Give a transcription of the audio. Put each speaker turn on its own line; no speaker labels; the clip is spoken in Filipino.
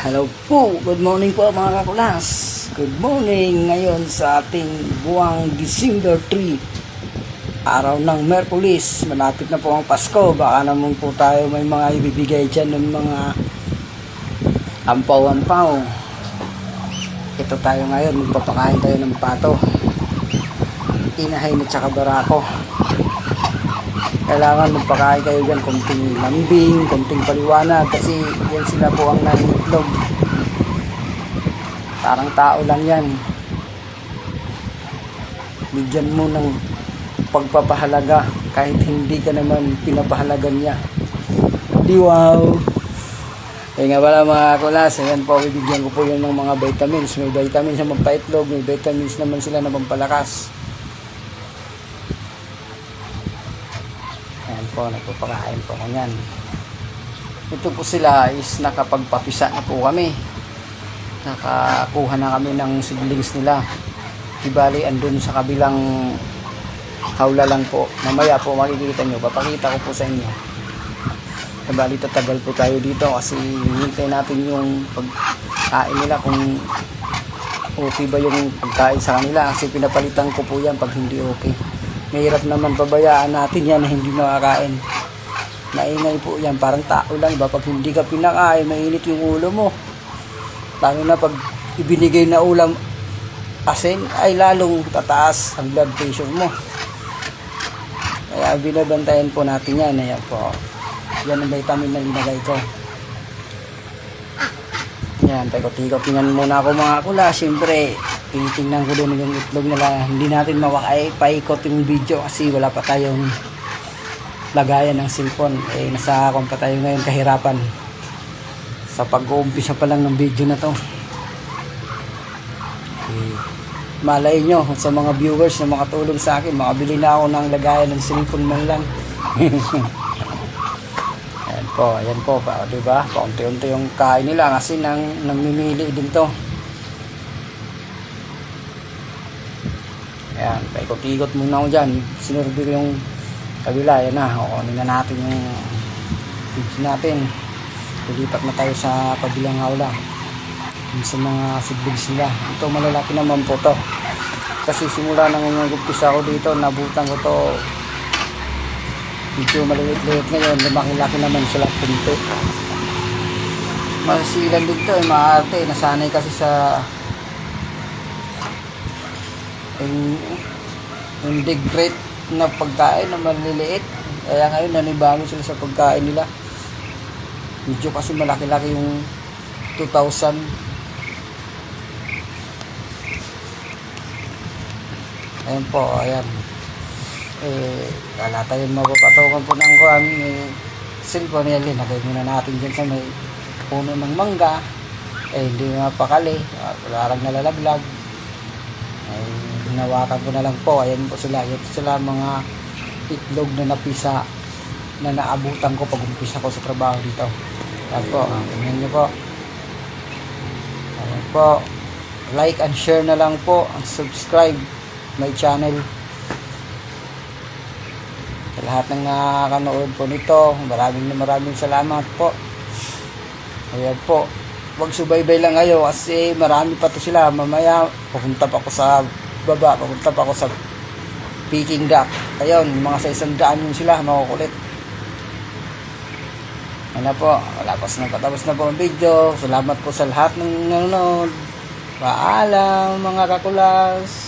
Hello po, good morning po mga kakulas. Good morning ngayon sa ating buwang December 3, araw ng Merkulis. Malapit na po ang Pasko. Baka naman po tayo may mga ibibigay dyan ng mga ampaw-ampaw. Ito tayo ngayon, magpapakain tayo ng pato, inahin at saka barako. Kailangan magpakain kayo dyan, konting lambing, konting paliwanag, kasi yan sila po ang nangingitlog. Parang tao lang yan. Bigyan mo ng pagpapahalaga kahit hindi ka naman pinapahalagan niya. Di wow! Kaya nga pala mga kulas, ayan po, bibigyan ko po yun ng mga vitamins. May vitamins na magpaitlog, may vitamins naman sila na pampalakas. Ayan po, nagpapakain po ko yan. Ito po sila is nakapagpapisa na po kami. Nakakuha na kami ng seedlings nila. Ibali andun sa kabilang hawla lang po. Mamaya po makikita nyo, papakita ko po sa inyo. Ibali tatagal po tayo dito kasi hintay natin yung pagkain nila kung okay ba yung pagkain sa kanila, kasi pinapalitan ko po yan pag hindi okay. Mahirap naman pabayaan natin yan na hindi makakain. Maingay po yan, parang tao lang ba? Pag hindi ka pinakain, mainit yung ulo mo. Lalo na pag ibinigay na ulam asin, ay lalong tataas ang blood pressure mo. Kaya binabantayan po natin yan. Ayan po, yan ang vitamin na linagay ko. Yan, paikot-ikotin muna ako mga kula. Siyempre, tinitingnan ko doon yung itlog nila. Hindi natin paikot yung video kasi wala pa tayong lagayan ng cellphone. Nasa akong pa tayo ngayon, kahirapan sa pag-uumpisa pa lang ng video na to. Malay nyo sa mga viewers na makatulong sa akin, makabili na ako ng lagayan ng cellphone man lang. Ayan po, diba? Paunti-unti yung kain nila kasi namimili din to. Ayan, paikot-ikot muna ako dyan. Sinurbi ko yung kabila. Ayan na, kukunin na natin yung video natin. Lilipat na tayo sa kabilang hawla. Sa mga seedlings nila. Ito malalaki naman po to. Kasi simula nang nag-umpisa ako dito, nabutan ko to. Medyo maliit-liit ngayon, lumaki-laki naman sila punto. Masilan din to, maarte. Nasanay kasi sa hindi great na pagkain na maliliit. Kaya ngayon nanibago sila sa pagkain nila. Medyo kasi malaki-laki yung 2,000. Ayan po, ayan. Wala tayong mapapatukan po ng kuhan. Cellphone yan, linagay muna natin dyan sa may puno ng mangga. Hindi mapakali. Wala lang nalalaglag. Hinawakan ko na lang po. Ayan po sila. Ayan po sila mga itlog na napisa na naabutan ko pag umpisa ko sa trabaho dito. Ayan po. Tingnan nyo po. Ayan po. Like and share na lang po. Subscribe my channel. Sa lahat ng nakakanood po nito, maraming salamat po. Ayan po. Huwag subaybay lang kayo kasi marami pa to sila. Mamaya pupunta pa ako sa baba, pupunta pa ako sa Peking duck. Ayun, mga sa 100 yun sila, makukulit. Ano po, patapos na po ang video. Salamat po sa lahat ng nanonood. Paalam mga kakulas.